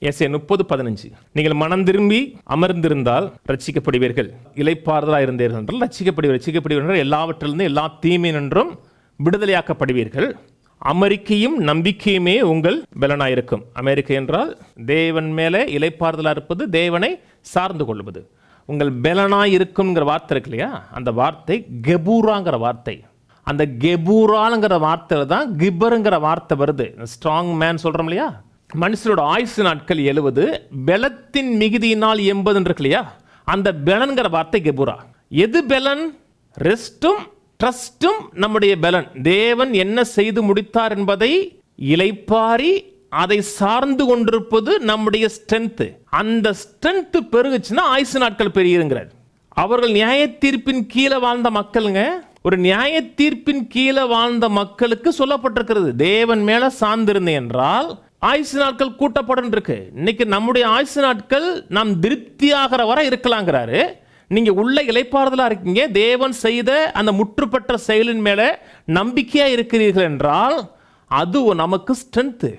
ஏசாயா 30:15. நீங்கள் மனம் திரும்பி அமர்ந்திருந்தால் ரட்சிக்கப்படுவீர்கள், இளைப்பாறுதலாக இருந்தீர்கள் என்றால் ரட்சிக்கப்படுவீர்கள், எல்லாவற்றிலிருந்து எல்லா தீமையினின்றும் விடுதலையாக்கப்படுவீர்கள். அமெரிக்கையும் நம்பிக்கையுமே உங்கள் பலனாயிருக்கும். அமெரிக்கை என்றால் தேவன் மேலே இளைப்பாறுதலாக இருப்பது, தேவனை சார்ந்து கொள்வது. உங்கள் பலனாய் இருக்குங்கிற வார்த்தை இருக்கு இல்லையா, அந்த வார்த்தை கெபூராங்கிற வார்த்தை. அந்த கெபூராங்கிற வார்த்தையில் தான் கிபருங்கிற வார்த்தை வருது. ஸ்ட்ராங் மேன் சொல்கிறோம் இல்லையா, மனுஷனோட ஆயுசு நாட்கள் 70, பலத்தின் மிகுதியினால் 80 இருக்கு இல்லையா, அந்த பலன்கிற வார்த்தை கெபூரா. எது பலன்? ரெஸ்ட்டும் ட்ரஸ்டும் நம்முடைய பலன். தேவன் என்ன செய்து முடித்தார் என்பதை இளைப்பாரி அதை சார்ந்து கொண்டிருப்பது நம்முடைய ஸ்ட்ரென்த். அந்த ஸ்ட்ரென்த் பெருகுச்சுன்னா ஆயுசு நாட்கள் பெருகுங்கிறார். அவர்கள் நியாய தீர்ப்பின் கீழே வாழ்ந்த மக்களுங்க. ஒரு நியாய தீர்ப்பின் கீழே வாழ்ந்த மக்களுக்கு சொல்லப்பட்டிருக்கிறது, தேவன் மேல சார்ந்திருந்தேன் என்றால் ஆயுசு நாட்கள் கூட்டப்படும் இருக்கு. இன்னைக்கு நம்முடைய ஆயுசு நாட்கள் நாம் திருப்தியாகிற வரை இருக்கலாங்கிறாரு. நீங்க உள்ள இளைப்பாறுதலா இருக்கீங்க, தேவன் செய்த அந்த முற்றுப்பெற்ற செயலின் மேல நம்பிக்கையா இருக்கிறீர்கள் என்றால் அது நமக்கு ஸ்ட்ரென்த்.